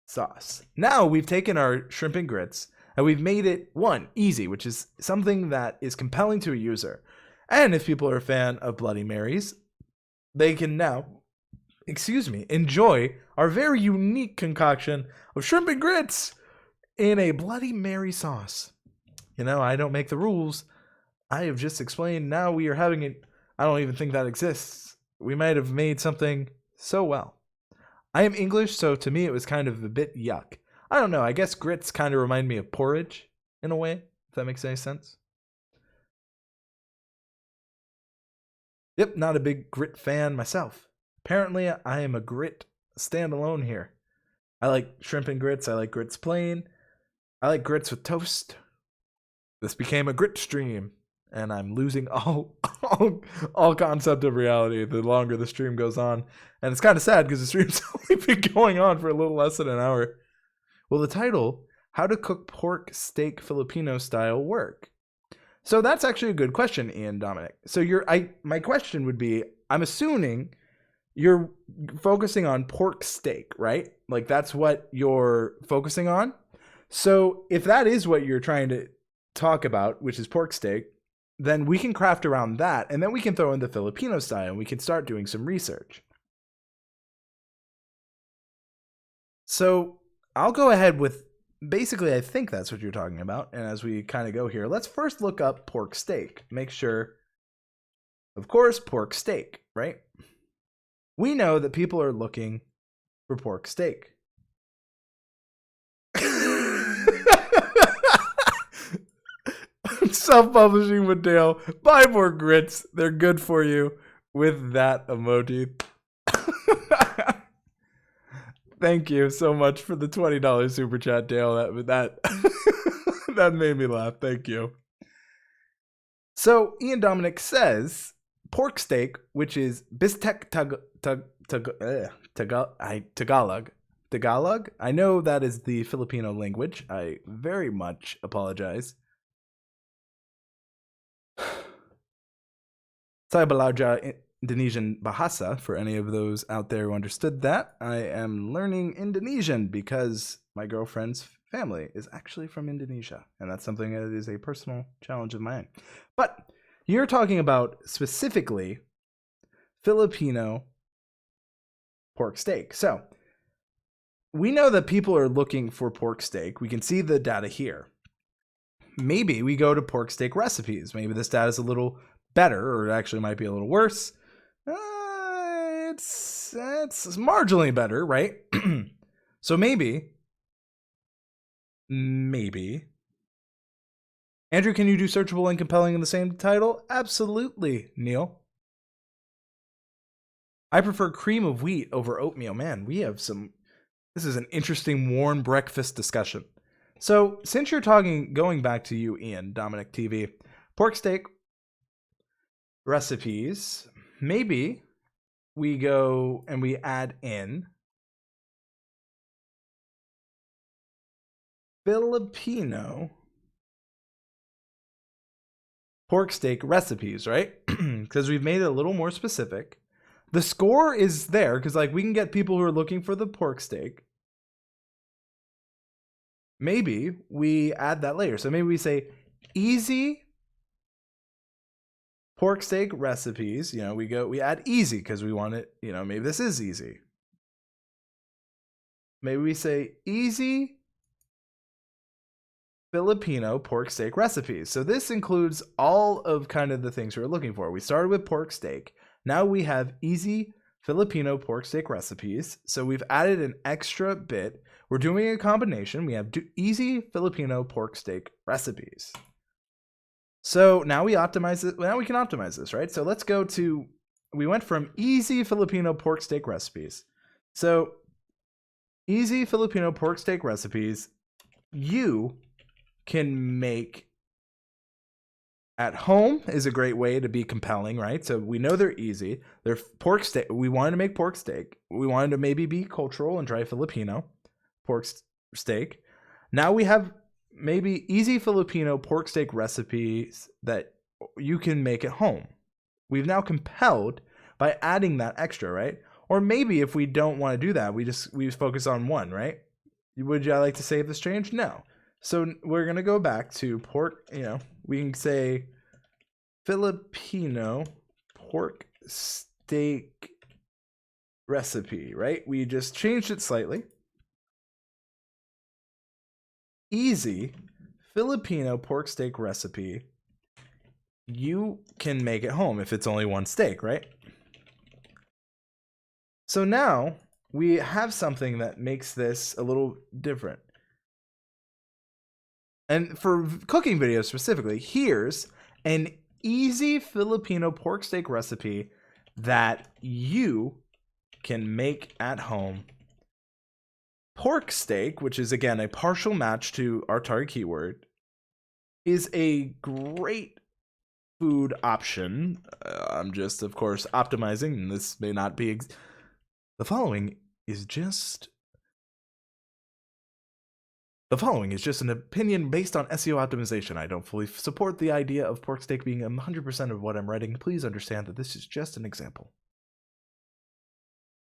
[SPEAKER 1] sauce. Now we've taken our shrimp and grits and we've made it, one, easy, which is something that is compelling to a user. And if people are a fan of Bloody Marys, they can now, enjoy our very unique concoction of shrimp and grits in a Bloody Mary sauce. I don't make the rules. I have just explained. Now we are having it. I don't even think that exists. We might have made something so well. I am English, so to me it was kind of a bit yuck. I don't know. I guess grits kind of remind me of porridge in a way, if that makes any sense. Yep, not a big grit fan myself. Apparently, I am a grit standalone here. I like shrimp and grits. I like grits plain. I like grits with toast. This became a grit stream, and I'm losing all concept of reality the longer the stream goes on. And it's kind of sad because the stream's only been going on for a little less than an hour. Well, the title, How to Cook Pork Steak Filipino Style, work? So that's actually a good question, Ian Dominic. So my question would be, I'm assuming you're focusing on pork steak, right? Like that's what you're focusing on. So if that is what you're trying to talk about, which is pork steak, then we can craft around that, and then we can throw in the Filipino style, and we can start doing some research. So I'll go ahead with, basically, I think that's what you're talking about. And as we kind of go here, let's first look up pork steak. Make sure, of course, pork steak, right? We know that people are looking for pork steak. Self-publishing with Dale. Buy more grits. They're good for you. With that emoji. Thank you so much for the $20 super chat, Dale. That that made me laugh. Thank you. So Ian Dominic says pork steak, which is Bistek Tagalog. Tagalog? I know that is the Filipino language. I very much apologize. Saya belajar Indonesian bahasa, for any of those out there who understood that. I am learning Indonesian because my girlfriend's family is actually from Indonesia, and that's something that is a personal challenge of mine. But you're talking about specifically Filipino pork steak. So we know that people are looking for pork steak. We can see the data here. Maybe we go to pork steak recipes. Maybe this data is a little better, or it actually might be a little worse. It's marginally better, right? So maybe. Andrew, can you do searchable and compelling in the same title? Absolutely, Neil. I prefer cream of wheat over oatmeal. Man, we have some. This is an interesting warm breakfast discussion. So since you're going back to you, Ian, Dominic TV, pork steak recipes, maybe we go and we add in Filipino pork steak recipes, right? Because we've made it a little more specific. The score is there because like we can get people who are looking for the pork steak. Maybe we add that later. So maybe we say easy pork steak recipes. You know, we add easy because we want it, you know, maybe this is easy. Maybe we say easy Filipino pork steak recipes. So this includes all of kind of the things we're looking for. We started with pork steak. Now we have easy Filipino pork steak recipes. So we've added an extra bit. We're doing a combination. We have easy Filipino pork steak recipes. So now we optimize it. Now we can optimize this, right? So let's go to, we went from easy Filipino pork steak recipes. So easy Filipino pork steak recipes, you can make at home is a great way to be compelling, right? So we know they're easy. They're pork steak. We wanted to make pork steak. We wanted to maybe be cultural and try Filipino pork steak. Now we have maybe easy Filipino pork steak recipes that you can make at home. We've now compelled by adding that extra, right? Or maybe if we don't want to do that, we focus on one, right? Would you like to save this change? No. So we're going to go back to pork, you know, we can say Filipino pork steak recipe, right? We just changed it slightly. Easy Filipino pork steak recipe. You can make it home if it's only one steak, right? So now we have something that makes this a little different. And for cooking videos specifically, here's an easy Filipino pork steak recipe that you can make at home. Pork steak, which is again a partial match to our target keyword, is a great food option. I'm just, of course, optimizing, and this may not be. The following is just an opinion based on SEO optimization. I don't fully support the idea of pork steak being 100% of what I'm writing. Please understand that this is just an example.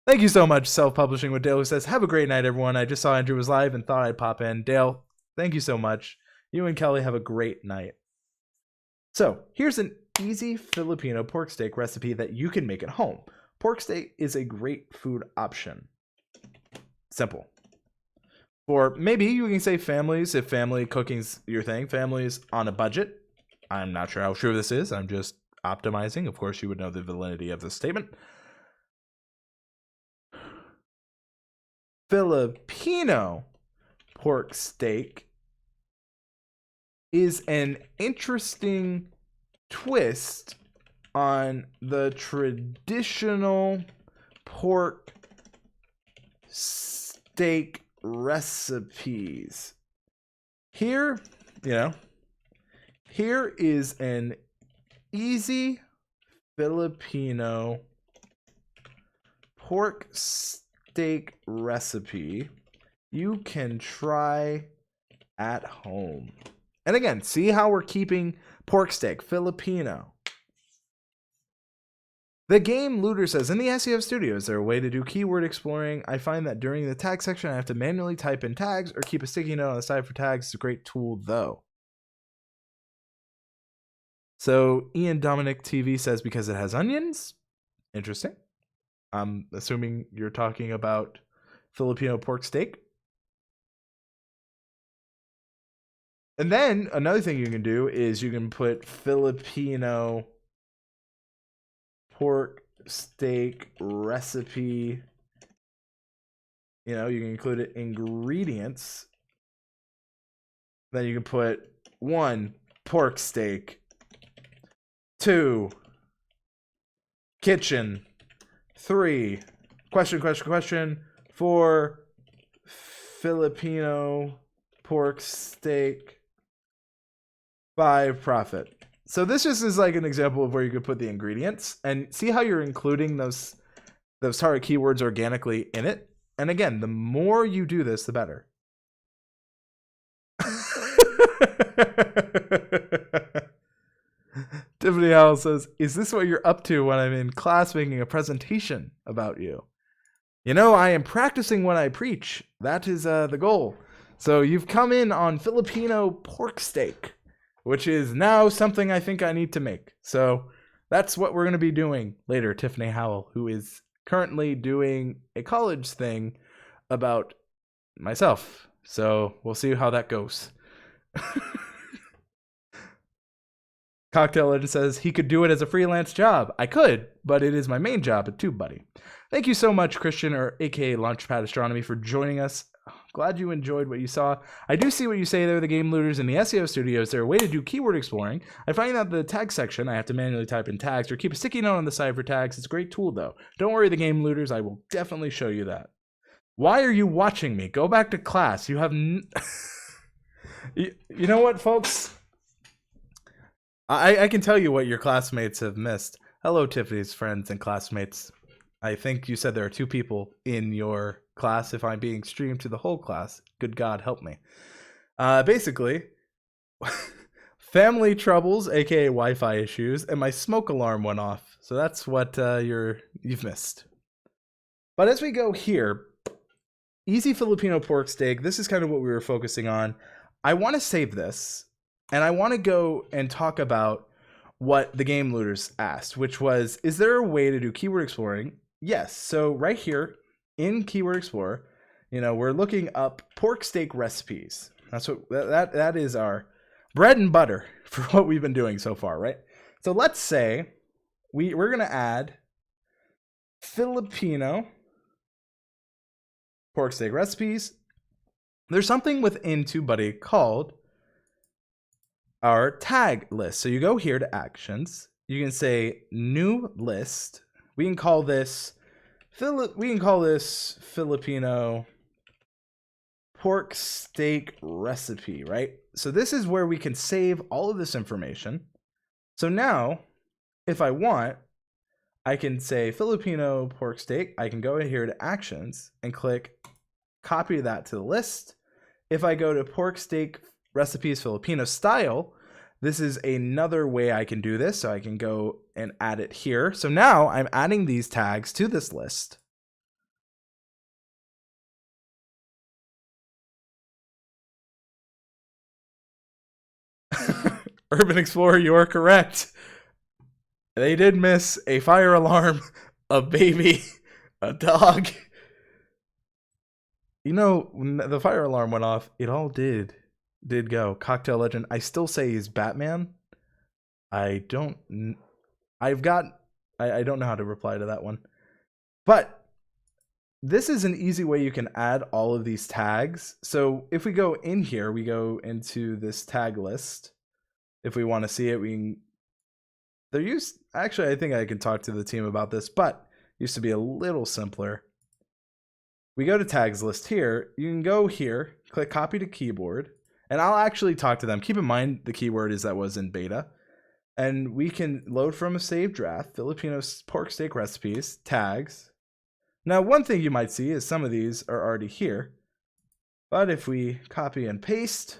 [SPEAKER 1] Thank you so much, Self-Publishing with Dale, who says, have a great night, everyone. I just saw Andrew was live and thought I'd pop in. Dale, thank you so much. You and Kelly have a great night. So here's an easy Filipino pork steak recipe that you can make at home. Pork steak is a great food option. Simple. Or maybe you can say families, if family cooking's your thing, families on a budget. I'm not sure how true this is. I'm just optimizing. Of course, you would know the validity of this statement. Filipino pork steak is an interesting twist on the traditional pork steak recipes. Here is an easy Filipino pork steak recipe you can try at home. And again, see how we're keeping pork steak Filipino. The Game Looter says, in the SEO studio, is there a way to do keyword exploring? I find that during the tag section, I have to manually type in tags or keep a sticky note on the side for tags. It's a great tool, though. So Ian Dominic TV says, because it has onions. Interesting. I'm assuming you're talking about Filipino pork steak. And then another thing you can do is you can put Filipino pork steak recipe. You know, you can include it ingredients. Then you can put 1 pork steak, 2 kitchen, 3 question, 4 Filipino pork steak, 5 profit. So this just is like an example of where you could put the ingredients and see how you're including those target keywords organically in it. And again, the more you do this, the better. Tiffany Howell says, is this what you're up to when I'm in class making a presentation about you? You know, I am practicing what I preach. That is the goal. So you've come in on Filipino pork steak, which is now something I think I need to make. So that's what we're going to be doing later. Tiffany Howell, who is currently doing a college thing about myself. So we'll see how that goes. Cocktail Legend says he could do it as a freelance job. I could, but it is my main job at TubeBuddy. Thank you so much, Christian, or aka Launchpad Astronomy, for joining us. Glad you enjoyed what you saw. I do see what you say there, the Game Looters in the SEO studio. Is there a way to do keyword exploring? I find that the tag section, I have to manually type in tags or keep a sticky note on the side for tags. It's a great tool, though. Don't worry, the Game Looters, I will definitely show you that. Why are you watching me? Go back to class. You have... you know what, folks? I can tell you what your classmates have missed. Hello, Tiffany's friends and classmates. I think you said there are 2 people in your class. If I'm being streamed to the whole class, good God help me. Basically, family troubles, aka Wi-Fi issues, and my smoke alarm went off. So that's what you've missed. But as we go here, easy Filipino pork steak. This is kind of what we were focusing on. I want to save this, and I want to go and talk about what the Game Looters asked, which was, is there a way to do keyword exploring? Yes. So right here in Keyword Explorer, you know, we're looking up pork steak recipes. That's what that is our bread and butter for what we've been doing so far, right? So let's say we're going to add Filipino pork steak recipes. There's something within TubeBuddy called our tag list. So you go here to actions. You can say new list. We can call this Filipino pork steak recipe, right? So this is where we can save all of this information. So now, if I want, I can say Filipino pork steak. I can go in here to actions and click copy that to the list. If I go to pork steak recipes Filipino style, this is another way I can do this. So I can go and add it here. So now I'm adding these tags to this list. Urban Explorer, you are correct. They did miss a fire alarm, a baby, a dog. You know, when the fire alarm went off, it all did go. Cocktail Legend. I still say he's Batman. I don't know how to reply to that one. But this is an easy way you can add all of these tags. So if we go in here, we go into this tag list. If we want to see it, we can. Actually, I think I can talk to the team about this, but it used to be a little simpler. We go to tags list here. You can go here, click copy to keyboard, and I'll actually talk to them. Keep in mind the keyword is that was in beta. And we can load from a saved draft, Filipino pork steak recipes, tags. Now, one thing you might see is some of these are already here. But if we copy and paste,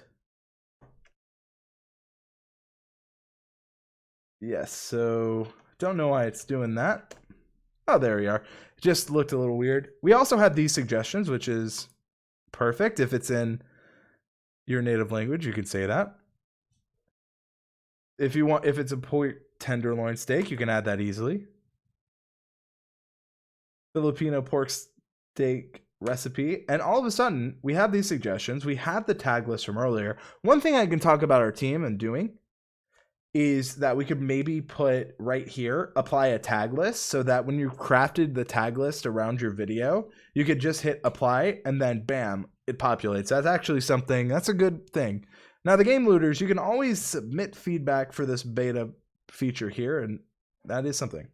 [SPEAKER 1] yes, so don't know why it's doing that. Oh, there we are. It just looked a little weird. We also have these suggestions, which is perfect. If it's in your native language, you can say that. If it's a pork tenderloin steak, you can add that easily. Filipino pork steak recipe. And all of a sudden, we have these suggestions. We have the tag list from earlier. One thing I can talk about our team and doing is that we could maybe put right here, apply a tag list, so that when you crafted the tag list around your video, you could just hit apply and then bam, it populates. That's actually something, that's a good thing. Now, the game looters, you can always submit feedback for this beta feature here, and that is something.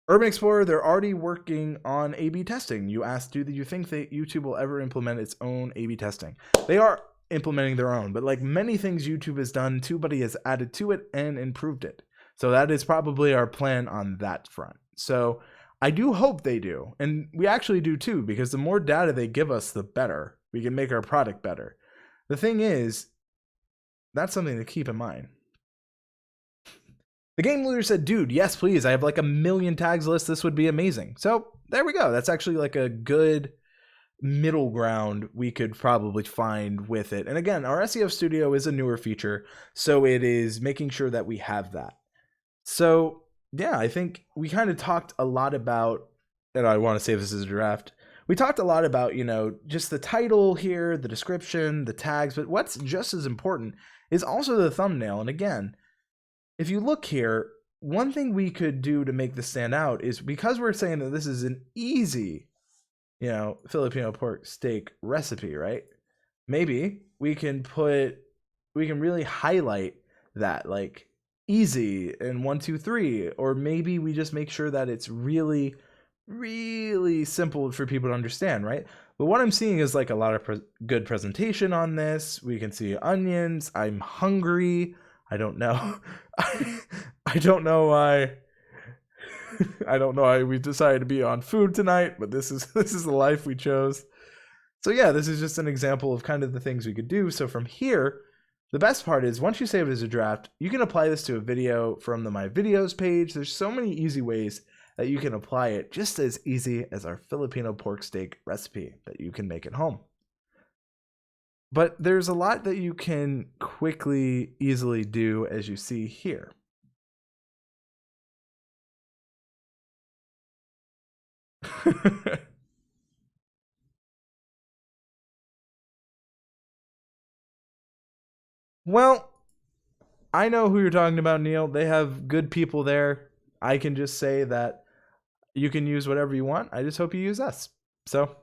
[SPEAKER 1] Urban Explorer, they're already working on A/B testing. You asked, do you think that YouTube will ever implement its own A/B testing? They are implementing their own, but like many things YouTube has done, TubeBuddy has added to it and improved it. So that is probably our plan on that front. So I do hope they do, and we actually do too, because the more data they give us, the better. We can make our product better. The thing is, that's something to keep in mind. The game looter said, dude, yes, please. I have like 1 million tags list. This would be amazing. So there we go. That's actually like a good middle ground we could probably find with it. And again, our SEO Studio is a newer feature, so it is making sure that we have that. So yeah, I think we kind of talked a lot about, and I want to save this as a draft. We talked a lot about, just the title here, the description, the tags, but what's just as important is also the thumbnail. And again, if you look here, one thing we could do to make this stand out is, because we're saying that this is an easy, Filipino pork steak recipe, right? Maybe we can really highlight that, like easy and 1, 2, 3, or maybe we just make sure that it's really, really simple for people to understand, right? But what I'm seeing is like a lot of good presentation on this. We can see onions. I'm hungry. I don't know. I don't know why. I don't know why we decided to be on food tonight, but this is the life we chose. So yeah, this is just an example of kind of the things we could do. So from here, the best part is once you save it as a draft, you can apply this to a video from the My Videos page. There's so many easy ways that you can apply it, just as easy as our Filipino pork steak recipe that you can make at home. But there's a lot that you can quickly, easily do, as you see here. Well, I know who you're talking about, Neil. They have good people there. I can just say that you can use whatever you want. I just hope you use us. So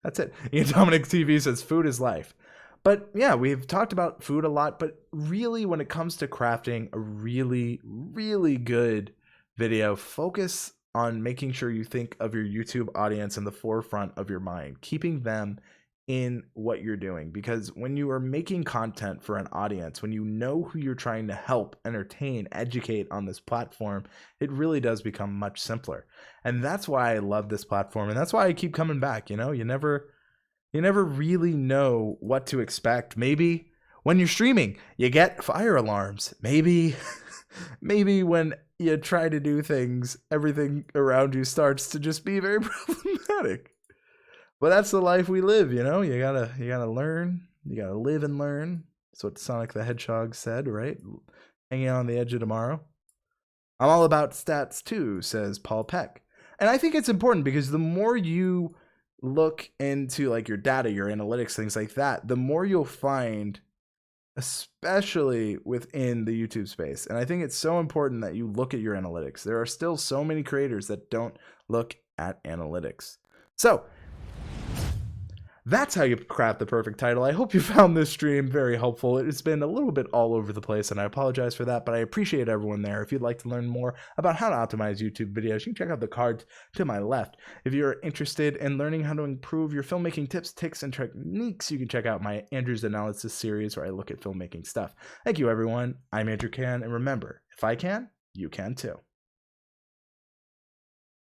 [SPEAKER 1] that's it. Ian Dominic TV says food is life. But yeah, we've talked about food a lot, but really when it comes to crafting a really, really good video, focus on making sure you think of your YouTube audience in the forefront of your mind, keeping them in what you're doing. Because when you are making content for an audience, when you know who you're trying to help, entertain, educate on this platform, it really does become much simpler. And that's why I love this platform. And that's why I keep coming back. You never really know what to expect. Maybe when you're streaming, you get fire alarms. Maybe when you try to do things, everything around you starts to just be very problematic. But that's the life we live, you gotta learn. You gotta live and learn. That's what Sonic the Hedgehog said, right? Hanging on the edge of tomorrow. I'm all about stats too, says Paul Peck. And I think it's important because the more you look into like your data, your analytics, things like that, the more you'll find, especially within the YouTube space. And I think it's so important that you look at your analytics. There are still so many creators that don't look at analytics. So that's how you craft the perfect title. I hope you found this stream very helpful. It's been a little bit all over the place, and I apologize for that, but I appreciate everyone there. If you'd like to learn more about how to optimize YouTube videos, you can check out the cards to my left. If you're interested in learning how to improve your filmmaking tips, tics, and techniques, you can check out my Andrew's Analysis series where I look at filmmaking stuff. Thank you, everyone. I'm Andrew Can, and remember, if I can, you can too.